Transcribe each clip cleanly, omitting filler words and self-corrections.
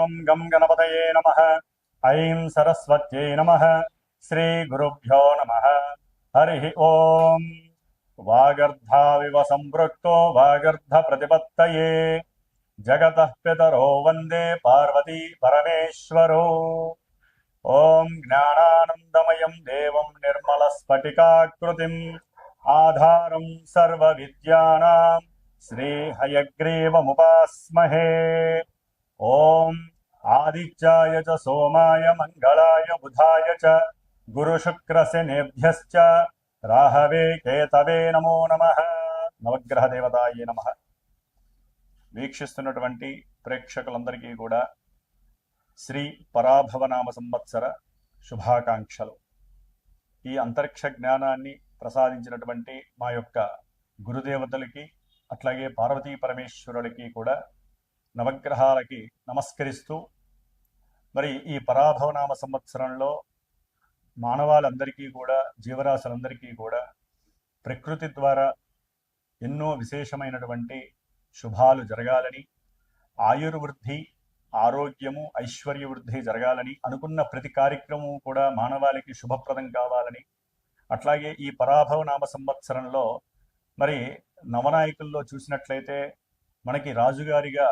ఓం గం గణపతయే నమః. ఐం సరస్వత్యై నమః. శ్రీ గురుభ్యో నమః. హరి ఓం. వాగర్ధావివ సంపృక్తో వాగర్ధ ప్రతిపత్తయే జగతః పితరో వందే పార్వతీ పరమేశ్వరో. ఓం జ్ఞానానందమయం దేవం నిర్మలస్ఫటికాకృతిం ఆధారం సర్వవిద్యానాం శ్రీహయగ్రీవముపాస్మహే. ఓం ఆదిత్యాయ చ సోమాయ మంగళాయ బుధాయ చ గురుశుక్రశనేభ్యశ్చ రాహవే కేతవే నమో నమః. నవగ్రహ దేవతాయే నమః. వీక్షిస్తున్నటువంటి ప్రేక్షకులందరికీ కూడా శ్రీ పరాభవనామ సంవత్సర శుభాకాంక్షలు. ఈ అంతరిక్ష జ్ఞానాన్ని ప్రసాదించినటువంటి మా యొక్క గురుదేవతలకి అట్లాగే పార్వతీ పరమేశ్వరులకి కూడా నవగ్రహాలకి నమస్కరిస్తూ, మరి ఈ పరాభవనామ సంవత్సరంలో మానవాళందరికీ కూడా, జీవరాశులందరికీ కూడా ప్రకృతి ద్వారా ఎన్నో విశేషమైనటువంటి శుభాలు జరగాలని, ఆయుర్వృద్ధి, ఆరోగ్యము, ఐశ్వర్యవృద్ధి జరగాలని, అనుకున్న ప్రతి కార్యక్రమం కూడా మానవాళికి శుభప్రదం కావాలని, అట్లాగే ఈ పరాభవనామ సంవత్సరంలో మరి నవనాయకుల్లో చూసినట్లయితే మనకి రాజుగారిగా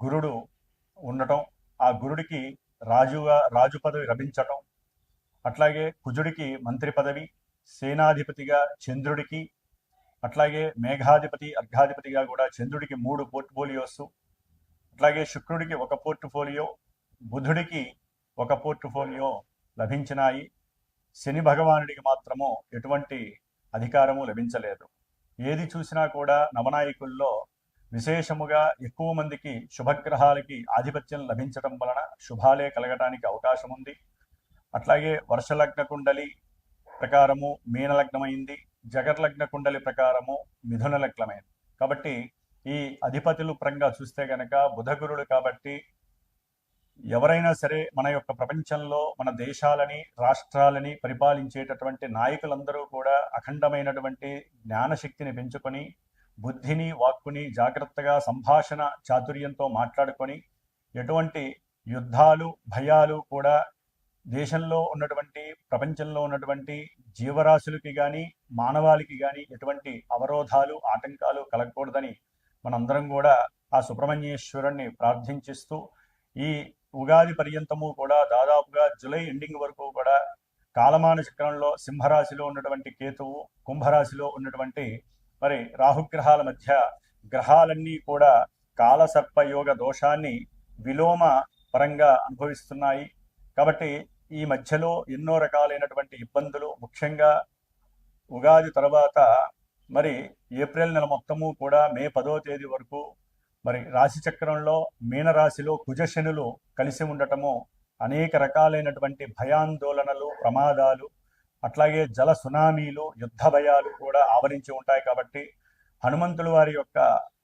గురుడు ఉండటం, ఆ గురుడికి రాజు పదవి లభించటం, అట్లాగే కుజుడికి మంత్రి పదవి, సేనాధిపతిగా చంద్రుడికి, అట్లాగే మేఘాధిపతి అర్ఘాధిపతిగా కూడా చంద్రుడికి 3 పోర్ట్ఫోలియోస్, అట్లాగే శుక్రుడికి 1 పోర్ట్ఫోలియో, బుధుడికి 1 పోర్ట్ఫోలియో లభించినాయి. శని భగవానుడికి మాత్రము ఎటువంటి అధికారము లభించలేదు. ఏది చూసినా కూడా నవనాయకుల్లో విశేషముగా ఎక్కువ మందికి శుభగ్రహాలకి ఆధిపత్యం లభించడం వలన శుభాలే కలగడానికి అవకాశం ఉంది. అట్లాగే వర్షలగ్న కుండలి ప్రకారము మీనలగ్నమైంది, జగర్లగ్న కుండలి ప్రకారము మిథున లగ్నమైంది. కాబట్టి ఈ అధిపతులు పరంగా చూస్తే గనక బుధగురుడు కాబట్టి ఎవరైనా సరే మన యొక్క ప్రపంచంలో మన దేశాలని, రాష్ట్రాలని పరిపాలించేటటువంటి నాయకులందరూ కూడా అఖండమైనటువంటి జ్ఞానశక్తిని పెంచుకొని, బుద్ధిని, వాక్కుని జాగ్రత్తగా సంభాషణ చాతుర్యంతో మాట్లాడుకొని, ఎటువంటి యుద్ధాలు, భయాలు కూడా దేశంలో ఉన్నటువంటి, ప్రపంచంలో ఉన్నటువంటి జీవరాశులకి కానీ, మానవాళికి కానీ ఎటువంటి అవరోధాలు, ఆటంకాలు కలగకూడదని మనందరం కూడా ఆ సుబ్రహ్మణ్యేశ్వరుణ్ణి ప్రార్థించిస్తూ, ఈ ఉగాది పర్యంతము కూడా దాదాపుగా జూలై ఎండింగ్ వరకు కూడా కాలమాన చక్రంలో సింహరాశిలో ఉన్నటువంటి కేతువు, కుంభరాశిలో ఉన్నటువంటి మరి రాహుగ్రహాల మధ్య గ్రహాలన్నీ కూడా కాలసర్పయోగ దోషాన్ని విలోమ పరంగా అనుభవిస్తున్నాయి. కాబట్టి ఈ మధ్యలో ఎన్నో రకాలైనటువంటి ఇబ్బందులు, ముఖ్యంగా ఉగాది తర్వాత మరి ఏప్రిల్ నెల మొత్తము కూడా మే 10వ తేదీ వరకు మరి రాశి చక్రంలో మీనరాశిలో కుజశనులు కలిసి ఉండటము అనేక రకాలైనటువంటి భయాందోళనలు, ప్రమాదాలు, అట్లాగే జల సునామీలు, యుద్ధ భయాలు కూడా ఆవరించి ఉంటాయి. కాబట్టి హనుమంతుల వారి యొక్క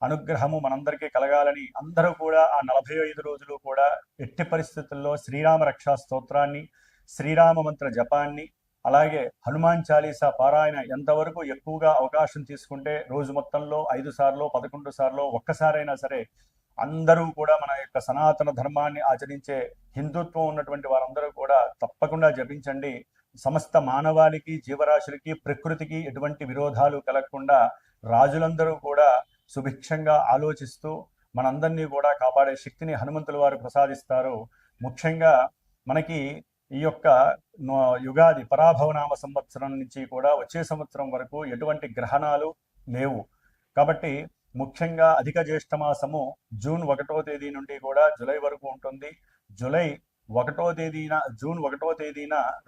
అనుగ్రహము మనందరికీ కలగాలని అందరూ కూడా ఆ 45 రోజులు కూడా ఎట్టి పరిస్థితుల్లో శ్రీరామ రక్షా స్తోత్రాన్ని, శ్రీరామ మంత్ర జపాన్ని, అలాగే హనుమాన్ చాలీసా పారాయణ ఎంతవరకు ఎక్కువగా అవకాశం తీసుకుంటే రోజు మొత్తంలో 5 సార్లు, 11 సార్లు, ఒక్కసారైనా సరే అందరూ కూడా మన యొక్క సనాతన ధర్మాన్ని ఆచరించే హిందుత్వం ఉన్నటువంటి వారందరూ కూడా తప్పకుండా జపించండి. సమస్త మానవాళికి, జీవరాశులకి, ప్రకృతికి ఎటువంటి విరోధాలు కలగకుండా రాజులందరూ కూడా సుభిక్షంగా ఆలోచిస్తూ మనందరినీ కూడా కాపాడే శక్తిని హనుమంతుల వారు ప్రసాదిస్తారు. ముఖ్యంగా మనకి ఈ యొక్క యుగాది పరాభవనామ సంవత్సరం నుంచి కూడా వచ్చే సంవత్సరం వరకు ఎటువంటి గ్రహణాలు లేవు. కాబట్టి ముఖ్యంగా అధిక జ్యేష్ఠ మాసము జూన్ 1వ తేదీ నుండి కూడా జూలై వరకు ఉంటుంది. జూన్ 1వ తేదీన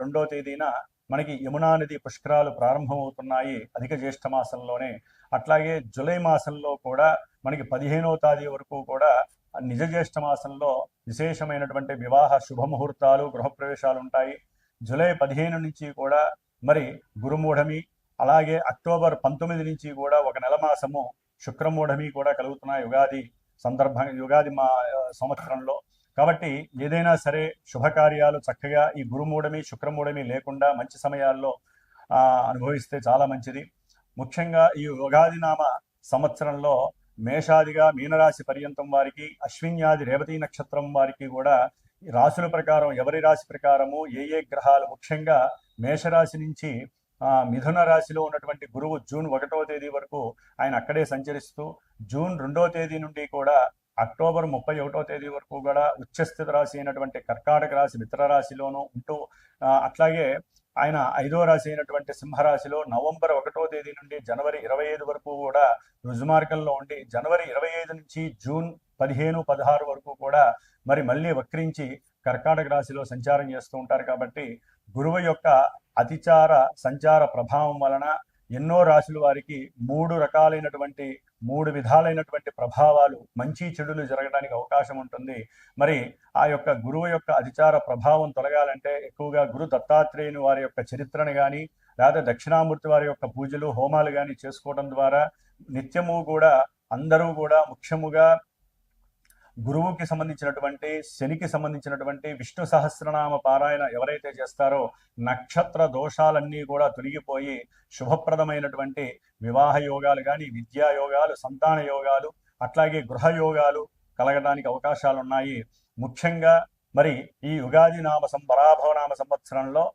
2వ తేదీన మనకి యమునా నది పుష్కరాలు ప్రారంభమవుతున్నాయి అధిక జ్యేష్ఠ మాసంలోనే. అట్లాగే జూలై మాసంలో కూడా మనకి 15వ తేదీ వరకు కూడా నిజ జ్యేష్ఠ మాసంలో విశేషమైనటువంటి వివాహ శుభముహూర్తాలు, గృహప్రవేశాలు ఉంటాయి. జూలై 15 నుంచి కూడా మరి గురుమూఢమి, అలాగే అక్టోబర్ 19 నుంచి కూడా 1 నెల మాసము శుక్రమూఢమి కూడా కలుగుతున్నాయి యుగాది సంవత్సరంలో. కాబట్టి ఏదైనా సరే శుభకార్యాలు చక్కగా ఈ గురుమూఢమి, శుక్రమూఢమి లేకుండా మంచి సమయాల్లో అనుభవిస్తే చాలా మంచిది. ముఖ్యంగా ఈ ఉగాది నామ సంవత్సరంలో మేషాదిగా మీనరాశి పర్యంతం వారికి, అశ్విన్యాది రేవతి నక్షత్రం వారికి కూడా రాశుల ప్రకారం ఎవరి రాశి ప్రకారము ఏ గ్రహాలు, ముఖ్యంగా మేషరాశి నుంచి మిథున రాశిలో ఉన్నటువంటి గురువు జూన్ 1వ తేదీ వరకు ఆయన అక్కడే సంచరిస్తూ, జూన్ 2వ తేదీ నుండి కూడా అక్టోబర్ 31వ తేదీ వరకు కూడా ఉచ్చస్థిత రాశి అయినటువంటి కర్కాటక రాశి మిత్ర రాశిలోనూ ఉంటూ, అట్లాగే ఆయన 5వ రాశి అయినటువంటి సింహరాశిలో నవంబర్ 1వ తేదీ నుండి జనవరి 25 వరకు కూడా రుజుమార్గంలో ఉండి, జనవరి 25 నుంచి జూన్ 15, 16 వరకు కూడా మరి మళ్ళీ వక్రించి కర్కాటక రాశిలో సంచారం చేస్తూ ఉంటారు. కాబట్టి గురువు యొక్క అతిచార సంచార ప్రభావం వలన ఎన్నో రాశుల వారికి మూడు విధాలైనటువంటి ప్రభావాలు, మంచి చెడులు జరగడానికి అవకాశం ఉంటుంది. మరి ఆ యొక్క గురువు యొక్క అతిచార ప్రభావం తొలగాలంటే ఎక్కువగా గురు దత్తాత్రేయుని వారి యొక్క చరిత్రను కానీ, లేదా దక్షిణామూర్తి వారి యొక్క పూజలు హోమాలు కానీ చేసుకోవడం ద్వారా నిత్యము కూడా అందరూ కూడా ముఖ్యముగా గురువుకి సంబంధించినటువంటి, శనికి సంబంధించినటువంటి విష్ణు సహస్రనామ పారాయణ ఎవరైతే చేస్తారో నక్షత్ర దోషాలన్నీ కూడా తొలగిపోయి శుభప్రదమైనటువంటి వివాహ యోగాలు కానీ, విద్యా యోగాలు, సంతాన యోగాలు, అట్లాగే గృహ యోగాలు కలగడానికి అవకాశాలు ఉన్నాయి. ముఖ్యంగా మరి ఈ యుగాది పరాభవనామ సంవత్సరంలో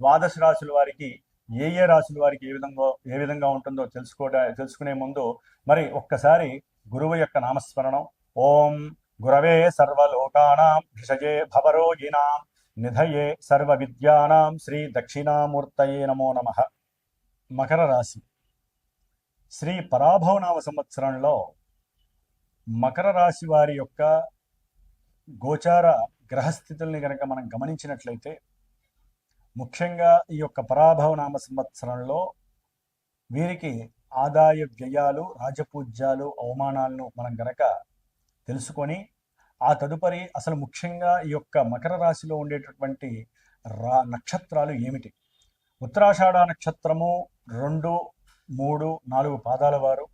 ద్వాదశ రాశుల వారికి ఏ రాశుల వారికి ఏ విధంగా ఉంటుందో తెలుసుకునే ముందు మరి ఒక్కసారి గురువు యొక్క నామస్మరణం. ఓం గురవే సర్వలోకానాం భిషజే భవరోగిణాం నిధయే సర్వ విద్యానాం శ్రీ దక్షిణామూర్తయే నమో నమః. మకర రాశి శ్రీ పరాభవనామ సంవత్సరంలో మకర రాశి వారి యొక్క గోచార గ్రహస్థితుల్ని కనుక మనం గమనించినట్లయితే, ముఖ్యంగా ఈ యొక్క పరాభవనామ సంవత్సరంలో వీరికి ఆదాయ వ్యయాలు, రాజపూజ్యాలు, అవమానాలను మనం గనక తెలుసుకొని ఆ తదుపరి అసలు ముఖ్యంగా ఈ యొక్క మకర రాశిలో ఉండేటటువంటి నక్షత్రాలు ఏమిటి? ఉత్తరాషాఢ నక్షత్రము 2, 3, 4 పాదాల వారు,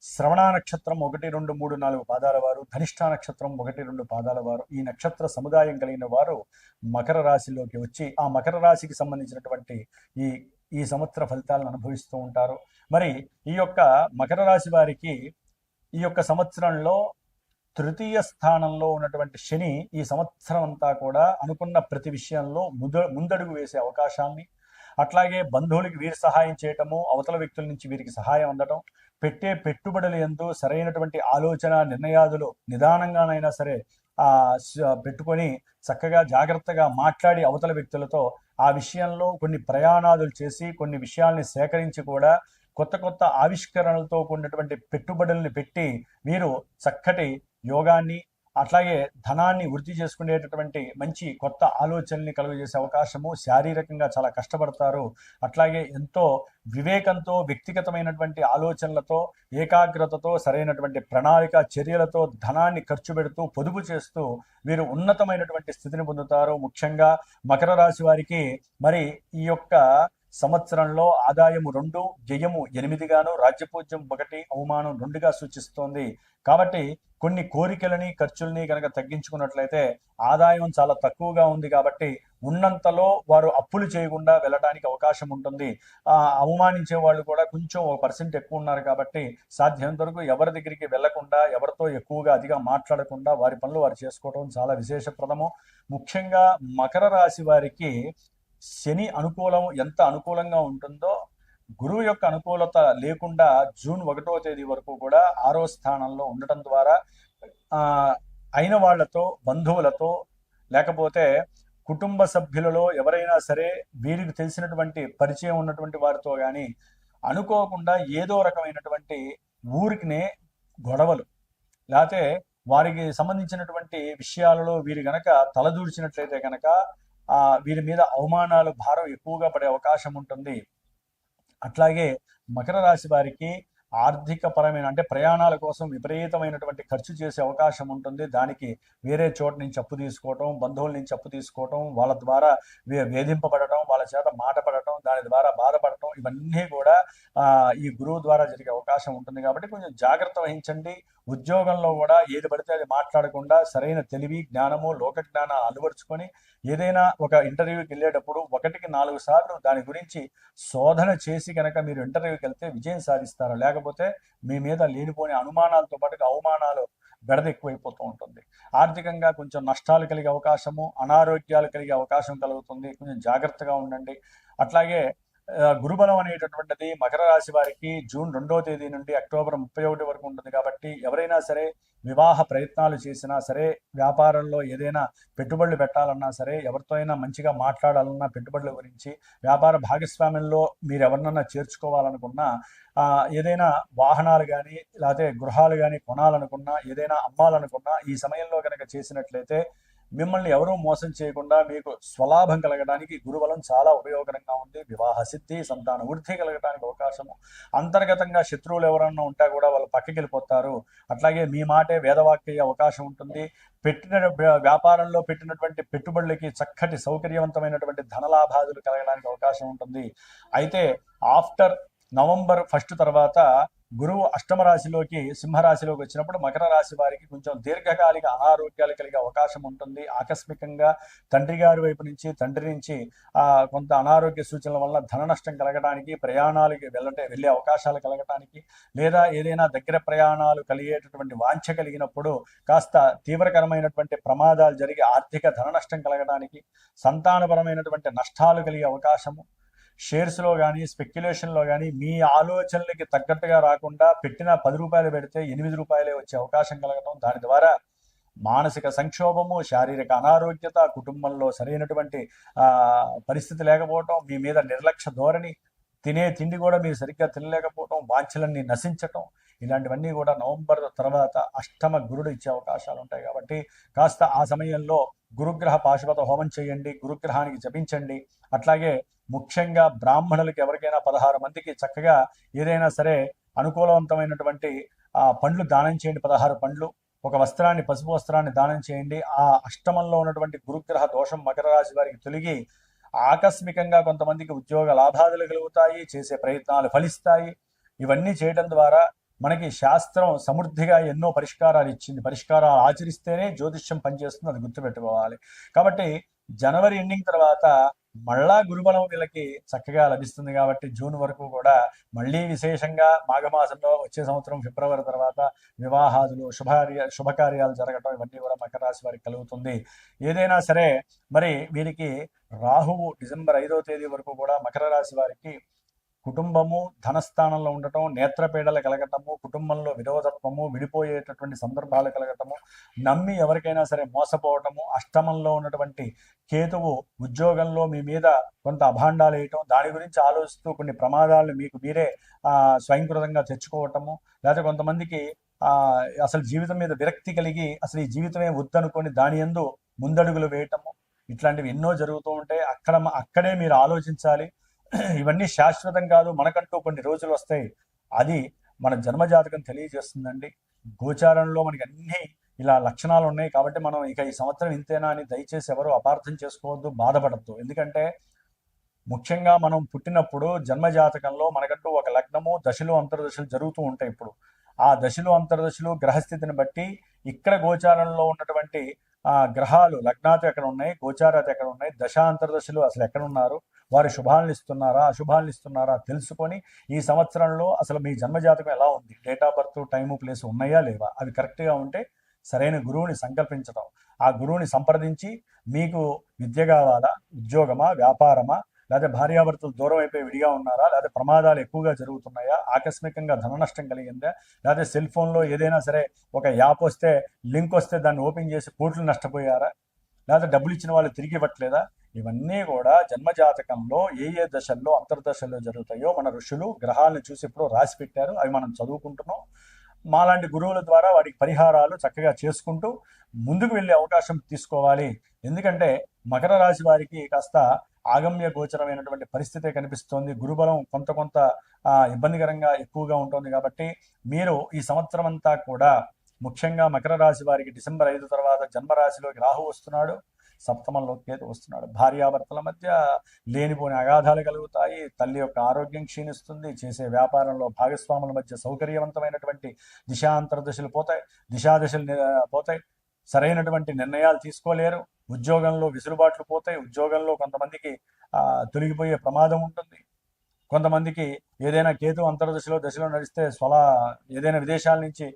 శ్రవణ నక్షత్రం 1, 2, 3, 4 పాదాల వారు, ధనిష్ఠ నక్షత్రం 1, 2 పాదాల వారు, ఈ నక్షత్ర సముదాయం కలిగిన వారు మకర రాశిలోకి వచ్చి ఆ మకర రాశికి సంబంధించినటువంటి ఈ సంవత్సర ఫలితాలను అనుభవిస్తూ ఉంటారు. మరి ఈ యొక్క మకర రాశి వారికి ఈ యొక్క సంవత్సరంలో తృతీయ స్థానంలో ఉన్నటువంటి శని ఈ సంవత్సరం అంతా కూడా అనుకున్న ప్రతి విషయంలో ముందడుగు వేసే అవకాశాన్ని, అట్లాగే బంధువులకి వీరి సహాయం చేయటము, అవతల వ్యక్తుల నుంచి వీరికి సహాయం అందటం, పెట్టే పెట్టుబడులు ఎందు సరైనటువంటి ఆలోచన నిర్ణయాదులు నిదానంగానైనా సరే పెట్టుకొని చక్కగా జాగ్రత్తగా మాట్లాడి అవతల వ్యక్తులతో ఆ విషయంలో కొన్ని ప్రయాణాదులు చేసి కొన్ని విషయాల్ని సేకరించి కూడా కొత్త ఆవిష్కరణలతో కూడినటువంటి పెట్టుబడుల్ని పెట్టి మీరు చక్కటి యోగాన్ని, అట్లాగే ధనాన్ని వృద్ధి చేసుకునేటటువంటి మంచి కొత్త ఆలోచనల్ని కలుగజేసే అవకాశము, శారీరకంగా చాలా కష్టపడతారు. అట్లాగే ఎంతో వివేకంతో, వ్యక్తిగతమైనటువంటి ఆలోచనలతో, ఏకాగ్రతతో, సరైనటువంటి ప్రణాళిక చర్యలతో ధనాన్ని ఖర్చు పెడుతూ పొదుపు చేస్తూ వీరు ఉన్నతమైనటువంటి స్థితిని పొందుతారు. ముఖ్యంగా మకర రాశి వారికి మరి ఈ యొక్క సంవత్సరంలో ఆదాయము 2, వ్యయము 8 గాను, రాజ్యపూజ్యం 1, అవమానం 2గా సూచిస్తోంది. కాబట్టి కొన్ని కోరికలని, ఖర్చుల్ని కనుక తగ్గించుకున్నట్లయితే ఆదాయం చాలా తక్కువగా ఉంది. కాబట్టి ఉన్నంతలో వారు అప్పులు చేయకుండా వెళ్ళడానికి అవకాశం ఉంటుంది. అవమానించే వాళ్ళు కూడా కొంచెం 1% ఎక్కువ ఉన్నారు. కాబట్టి సాధ్యమైనంత వరకు ఎవరి దగ్గరికి వెళ్లకుండా, ఎవరితో ఎక్కువగా అదిగా మాట్లాడకుండా వారి పనులు వారు చేసుకోవడం చాలా విశేషప్రదము. ముఖ్యంగా మకర రాశి వారికి శని అనుకూలం ఎంత అనుకూలంగా ఉంటుందో, గురువు యొక్క అనుకూలత లేకుండా జూన్ 1వ తేదీ వరకు కూడా 6వ స్థానంలో ఉండటం ద్వారా అయిన వాళ్లతో, బంధువులతో, లేకపోతే కుటుంబ సభ్యులలో ఎవరైనా సరే వీరికి తెలిసినటువంటి పరిచయం ఉన్నటువంటి వారితో కానీ అనుకోకుండా ఏదో రకమైనటువంటి ఊరికినే గొడవలు, లేకపోతే వారికి సంబంధించినటువంటి విషయాలలో వీరు గనక తలదూర్చినట్లయితే కనుక వీరి మీద అవమానాలు, భారం ఎక్కువగా పడే అవకాశం ఉంటుంది. అట్లాగే మకర రాశి వారికి ఆర్థిక పరమైన అంటే ప్రయాణాల కోసం విపరీతమైనటువంటి ఖర్చు చేసే అవకాశం ఉంటుంది. దానికి వేరే చోట నుంచి అప్పు తీసుకోవటం, బంధువుల నుంచి అప్పు తీసుకోవటం, వాళ్ళ ద్వారా వేధింపబడటం, వాళ్ళ చేత మాట పడటం, దాని ద్వారా బాధపడటం, ఇవన్నీ కూడా ఈ గురువు ద్వారా జరిగే అవకాశం ఉంటుంది. కాబట్టి కొంచెం జాగ్రత్త వహించండి. ఉద్యోగంలో కూడా ఏది పడితే అది మాట్లాడకుండా సరైన తెలివి జ్ఞానము లోక జ్ఞానం అలవరుచుకొని ఏదైనా ఒక ఇంటర్వ్యూకి వెళ్ళేటప్పుడు 1-4 సార్లు దాని గురించి శోధన చేసి కనుక మీరు ఇంటర్వ్యూకి వెళ్తే విజయం సాధిస్తారు. లేకపోతే మీ మీద లేనిపోని అనుమానాలతో పాటుగా అవమానాలు బెడద ఎక్కువైపోతూ ఉంటుంది. ఆర్థికంగా కొంచెం నష్టాలు కలిగే అవకాశము, అనారోగ్యాలు కలిగే అవకాశం కలుగుతుంది. కొంచెం జాగ్రత్తగా ఉండండి. అట్లాగే గురుబలం అనేటటువంటిది మకర రాశి వారికి జూన్ 2వ తేదీ నుండి అక్టోబర్ 31 వరకు ఉంటుంది. కాబట్టి ఎవరైనా సరే వివాహ ప్రయత్నాలు చేసినా సరే, వ్యాపారంలో ఏదైనా పెట్టుబడులు పెట్టాలన్నా సరే, ఎవరితో అయినా మంచిగా మాట్లాడాలన్నా పెట్టుబడుల గురించి, వ్యాపార భాగస్వామ్యంలో మీరు ఎవరినన్నా చేర్చుకోవాలనుకున్నా, ఏదైనా వాహనాలు కానీ లేకపోతే గృహాలు కానీ కొనాలనుకున్నా, ఏదైనా అమ్మాలనుకున్నా ఈ సమయంలో కనుక చేసినట్లయితే మిమ్మల్ని ఎవరూ మోసం చేయకుండా మీకు స్వలాభం కలగడానికి గురుబలం చాలా ఉపయోగకరంగా ఉంది. వివాహ సిద్ధి, సంతాన వృద్ధి కలగడానికి అవకాశము, అంతర్గతంగా శత్రువులు ఎవరన్నా ఉంటే కూడా వాళ్ళు పక్కకి వెళ్ళిపోతారు. అట్లాగే మీ మాటే వేదవాక్య అవకాశం ఉంటుంది. వ్యాపారంలో పెట్టినటువంటి పెట్టుబడులకి చక్కటి సౌకర్యవంతమైనటువంటి ధనలాభాదులు కలగడానికి అవకాశం ఉంటుంది. అయితే ఆఫ్టర్ నవంబర్ 1 తర్వాత గురువు అష్టమ రాశిలోకి సింహరాశిలోకి వచ్చినప్పుడు మకర రాశి వారికి కొంచెం దీర్ఘకాలిక అనారోగ్యాలు కలిగే అవకాశం ఉంటుంది. ఆకస్మికంగా తండ్రి గారి వైపు నుంచి, తండ్రి నుంచి కొంత అనారోగ్య సూచనల వల్ల ధన నష్టం కలగడానికి, ప్రయాణాలకి వెళ్ళే అవకాశాలు కలగడానికి, లేదా ఏదైనా దగ్గర ప్రయాణాలు కలిగేటటువంటి వాంఛ కలిగినప్పుడు కాస్త తీవ్రకరమైనటువంటి ప్రమాదాలు జరిగి ఆర్థిక ధన నష్టం కలగడానికి, సంతానపరమైనటువంటి నష్టాలు కలిగే అవకాశము, షేర్స్లో కానీ స్పెక్యులేషన్లో కానీ మీ ఆలోచనలకి తగ్గట్టుగా రాకుండా పెట్టిన 10 రూపాయలు పెడితే 8 రూపాయలే వచ్చే అవకాశం కలగడం, దాని ద్వారా మానసిక సంక్షోభము, శారీరక అనారోగ్యత, కుటుంబంలో సరైనటువంటి పరిస్థితి లేకపోవటం, మీ మీద నిర్లక్ష్య ధోరణి, తినే తిండి కూడా మీరు సరిగ్గా తినలేకపోవటం, వాంఛలన్నీ నశించటం, ఇలాంటివన్నీ కూడా నవంబర్ తర్వాత అష్టమ గురుడు ఇచ్చే అవకాశాలు ఉంటాయి. కాబట్టి కాస్త ఆ సమయంలో గురుగ్రహ పాశుపత హోమం చేయండి, గురుగ్రహానికి జపించండి. అట్లాగే ముఖ్యంగా బ్రాహ్మణులకి ఎవరికైనా 16 మందికి చక్కగా ఏదైనా సరే అనుకూలవంతమైనటువంటి పండ్లు దానం చేయండి. 16 పండ్లు, ఒక వస్త్రాన్ని, పసుపు వస్త్రాన్ని దానం చేయండి. ఆ అష్టమంలో ఉన్నటువంటి గురుగ్రహ దోషం మకర రాశి వారికి తొలగి ఆకస్మికంగా కొంతమందికి ఉద్యోగ లాభాదులు కలుగుతాయి, చేసే ప్రయత్నాలు ఫలిస్తాయి. ఇవన్నీ చేయడం ద్వారా మనకి శాస్త్రం సమృద్ధిగా ఎన్నో పరిష్కారాలు ఇచ్చింది. పరిష్కారాలు ఆచరిస్తేనే జ్యోతిష్యం పనిచేస్తుంది, అది గుర్తుపెట్టుకోవాలి. కాబట్టి జనవరి ఎండింగ్ తర్వాత మళ్ళా గురుబలం వీళ్ళకి చక్కగా లభిస్తుంది. కాబట్టి జూన్ వరకు కూడా మళ్ళీ విశేషంగా మాఘమాసంలో వచ్చే సంవత్సరం ఫిబ్రవరి తర్వాత వివాహాదులు, శుభకార్యాలు జరగటం, ఇవన్నీ కూడా మకర రాశి వారికి కలుగుతుంది. ఏదైనా సరే మరి వీరికి రాహువు డిసెంబర్ 5వ తేదీ వరకు కూడా మకర రాశి వారికి కుటుంబము ధనస్థానంలో ఉండటం, నేత్రపీడలు కలగటము, కుటుంబంలో విరోధత్వము, విడిపోయేటటువంటి సందర్భాలు కలగటము, నమ్మి ఎవరికైనా సరే మోసపోవటము, అష్టమంలో ఉన్నటువంటి కేతువు ఉద్యోగంలో మీ మీద కొంత అభాండాలు వేయటం, దాని గురించి ఆలోచిస్తూ కొన్ని ప్రమాదాలను మీకు మీరే స్వయంకృతంగా తెచ్చుకోవటము, లేకపోతే కొంతమందికి అసలు జీవితం మీద విరక్తి కలిగి అసలు ఈ జీవితమే వద్దనుకొని దాని యందు ముందడుగులు వేయటము, ఇట్లాంటివి ఎన్నో జరుగుతూ ఉంటాయి. అక్కడే మీరు ఆలోచించాలి. ఇవన్నీ శాశ్వతం కాదు, మనకంటూ కొన్ని రోజులు వస్తాయి. అది మన జన్మజాతకం తెలియజేస్తుందండి. గోచారంలో మనకి అన్ని ఇలా లక్షణాలు ఉన్నాయి. కాబట్టి మనం ఇక ఈ సంవత్సరం ఇంతేనా అని దయచేసి ఎవరు అపార్థం చేసుకోవద్దు, బాధపడద్దు. ఎందుకంటే ముఖ్యంగా మనం పుట్టినప్పుడు జన్మజాతకంలో మనకంటూ ఒక లగ్నము, దశలు, అంతర్దశలు జరుగుతూ ఉంటాయి. ఇప్పుడు ఆ దశలు, అంతర్దశలు గ్రహస్థితిని బట్టి ఇక్కడ గోచారంలో ఉన్నటువంటి గ్రహాలు లగ్నాలు ఎక్కడ ఉన్నాయి, గోచారాలు ఎక్కడ ఉన్నాయి, దశాంతర్దశలు అసలు ఎక్కడ ఉన్నారు, వారు శుభాలను ఇస్తున్నారా, అశుభాలను ఇస్తున్నారా తెలుసుకొని ఈ సంవత్సరంలో అసలు మీ జన్మజాతకం ఎలా ఉంది, date of birth, time, place ఉన్నాయా లేవా, అవి కరెక్ట్గా ఉంటే సరైన గురువుని సంకల్పించడం, ఆ గురువుని సంప్రదించి మీకు విద్య కావాలా, ఉద్యోగమా, వ్యాపారమా, లేదా భార్యాభర్తలు దూరం అయిపోయి విడిగా ఉన్నారా, లేదా ప్రమాదాలు ఎక్కువగా జరుగుతున్నాయా, ఆకస్మికంగా ధన నష్టం కలిగిందా, లేదా సెల్ ఫోన్లో ఏదైనా సరే ఒక యాప్ వస్తే, లింక్ వస్తే దాన్ని ఓపెన్ చేసి కోట్లు నష్టపోయారా, లేదా డబ్బులు ఇచ్చిన వాళ్ళు తిరిగి ఇవ్వట్లేదా, ఇవన్నీ కూడా జన్మజాతకంలో ఏ ఏ దశల్లో, అంతర్దశల్లో జరుగుతాయో మన ఋషులు గ్రహాలను చూసి ఇప్పుడు రాసి పెట్టారు. అవి మనం చదువుకుంటున్నాం. మాలాంటి గురువుల ద్వారా వాటికి పరిహారాలు చక్కగా చేసుకుంటూ ముందుకు వెళ్ళే అవకాశం తీసుకోవాలి. ఎందుకంటే మకర రాశి వారికి కాస్త ఆగమ్య గోచరమైనటువంటి పరిస్థితే కనిపిస్తోంది. గురుబలం కొంత ఇబ్బందికరంగా ఎక్కువగా ఉంటుంది. కాబట్టి మీరు ఈ సంవత్సరం అంతా కూడా ముఖ్యంగా మకర రాశి వారికి డిసెంబర్ 5 తర్వాత జన్మరాశిలోకి రాహు వస్తున్నాడు. సప్తమంలో కేతు వస్తున్నాడు. భార్యాభర్తల మధ్య లేనిపోని అగాధాలు కలుగుతాయి. తల్లి యొక్క ఆరోగ్యం క్షీణిస్తుంది. చేసే వ్యాపారంలో భాగస్వాముల మధ్య సౌకర్యవంతమైనటువంటి దిశాంతర్దశలు పోతాయి, దిశాదశలు పోతాయి. సరైనటువంటి నిర్ణయాలు తీసుకోలేరు. ఉద్యోగంలో విసులుబాట్లు పోతాయి. ఉద్యోగంలో కొంతమందికి తొలగిపోయే ప్రమాదం ఉంటుంది. కొంతమందికి ఏదైనా కేతు దశలో నడిస్తే ఏదైనా విదేశాల నుంచి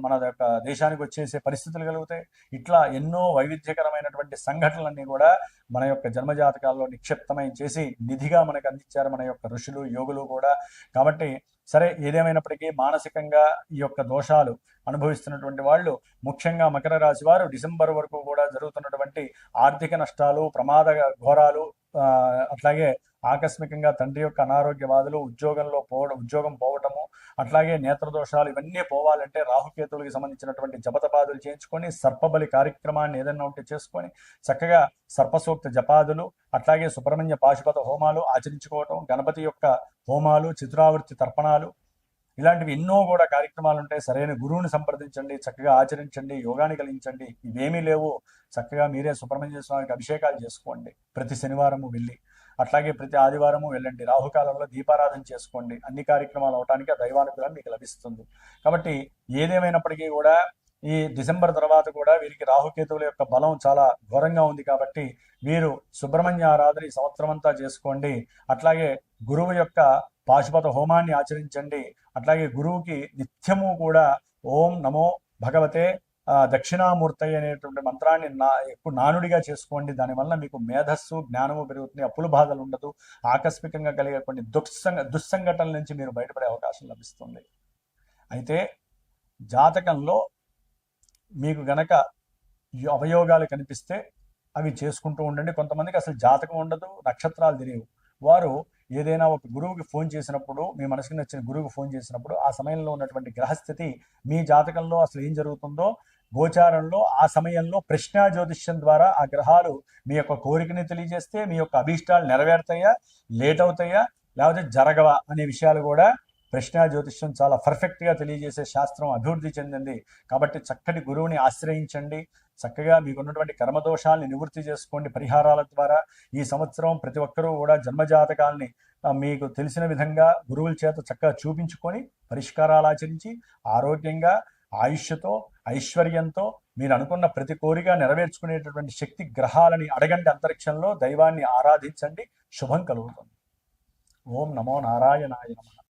మన యొక్క దేశానికి వచ్చేసే పరిస్థితులు కలుగుతాయి. ఇట్లా ఎన్నో వైవిధ్యకరమైనటువంటి సంఘటనలన్నీ కూడా మన యొక్క జన్మజాతకాల్లో నిక్షిప్తమై చేసి నిధిగా మనకు అందించారు మన యొక్క ఋషులు, యోగులు కూడా. కాబట్టి సరే, ఏదేమైనప్పటికీ మానసికంగా ఈ యొక్క దోషాలు అనుభవిస్తున్నటువంటి వాళ్ళు, ముఖ్యంగా మకర రాశి వారు డిసెంబర్ వరకు కూడా జరుగుతున్నటువంటి ఆర్థిక నష్టాలు, ప్రమాద ఘోరాలు, అట్లాగే ఆకస్మికంగా తండ్రి యొక్క అనారోగ్య బాధలు, ఉద్యోగం పోవటము, అట్లాగే నేత్రదోషాలు, ఇవన్నీ పోవాలంటే రాహుకేతువులకి సంబంధించినటువంటి జపతపాదులు చేయించుకొని, సర్పబలి కార్యక్రమాన్ని ఏదైనా ఉంటే చేసుకొని చక్కగా సర్పసూక్త జపాదులు, అట్లాగే సుబ్రహ్మణ్య పాశుపత హోమాలు ఆచరించుకోవటం, గణపతి యొక్క హోమాలు, చిత్రావృత్తి తర్పణాలు, ఇలాంటివి ఎన్నో కూడా కార్యక్రమాలు ఉంటాయి. సరైన గురువుని సంప్రదించండి, చక్కగా ఆచరించండి, యోగాన్ని కలిగించండి. ఇవేమీ లేవు, చక్కగా మీరే సుబ్రహ్మణ్య స్వామికి అభిషేకాలు చేసుకోండి ప్రతి శనివారము వెళ్ళి, అట్లాగే ప్రతి ఆదివారము వెళ్ళండి. రాహుకాలంలో దీపారాధన చేసుకోండి. అన్ని కార్యక్రమాలు అవడానికి ఆ దైవానుగ్రహం మీకు లభిస్తుంది. కాబట్టి ఏదేమైనప్పటికీ కూడా ఈ డిసెంబర్ తర్వాత కూడా వీరికి రాహుకేతువుల యొక్క బలం చాలా ఘోరంగా ఉంది. కాబట్టి వీరు సుబ్రహ్మణ్య ఆరాధన ఈ సంవత్సరం అంతా చేసుకోండి. అట్లాగే గురువు యొక్క పాశుపత హోమాన్ని ఆచరించండి. అట్లాగే గురువుకి నిత్యము కూడా ఓం నమో భగవతే దక్షిణామూర్తి అనేటువంటి మంత్రాన్ని ఎక్కువ నానుడిగా చేసుకోండి. దానివల్ల మీకు మేధస్సు, జ్ఞానము పెరుగుతుంది. అప్పుల బాధలు ఉండదు. ఆకస్మికంగా కలిగే కొన్ని దుస్సంఘటనల నుంచి మీరు బయటపడే అవకాశం లభిస్తుంది. అయితే జాతకంలో మీకు గనక అవయోగాలు కనిపిస్తే అవి చేసుకుంటూ ఉండండి. కొంతమందికి అసలు జాతకం ఉండదు, నక్షత్రాలు తెలియవు. వారు ఏదైనా ఒక గురువుకి ఫోన్ చేసినప్పుడు, మీ మనసుకు నచ్చిన గురువుకి ఫోన్ చేసినప్పుడు, ఆ సమయంలో ఉన్నటువంటి గ్రహస్థితి, మీ జాతకంలో అసలు ఏం జరుగుతుందో గోచారంలో ఆ సమయంలో ప్రశ్నా జ్యోతిష్యం ద్వారా ఆ గ్రహాలు మీ యొక్క కోరికని తెలియజేస్తే మీ యొక్క అభీష్టాలు నెరవేరుతాయా, లేట్ అవుతాయా, లేకపోతే జరగవా అనే విషయాలు కూడా ప్రశ్నా జ్యోతిష్యం చాలా పర్ఫెక్ట్గా తెలియజేసే శాస్త్రం అభివృద్ధి చెందింది. కాబట్టి చక్కటి గురువుని ఆశ్రయించండి. చక్కగా మీకున్నటువంటి కర్మదోషాలని నివృత్తి చేసుకోండి పరిహారాల ద్వారా. ఈ సంవత్సరం ప్రతి ఒక్కరూ కూడా జన్మజాతకాల్ని మీకు తెలిసిన విధంగా గురువుల చేత చక్కగా చూపించుకొని పరిష్కారాలు ఆచరించి ఆరోగ్యంగా, ఆయుష్తో, ఐశ్వర్యంతో మీరు అనుకున్న ప్రతి కోరిక నెరవేర్చుకునేటటువంటి శక్తి గ్రహాలని అడగండి. అంతరిక్షంలో దైవాన్ని ఆరాధించండి, శుభం కలుగుతుంది. ఓం నమో నారాయణాయ నమః.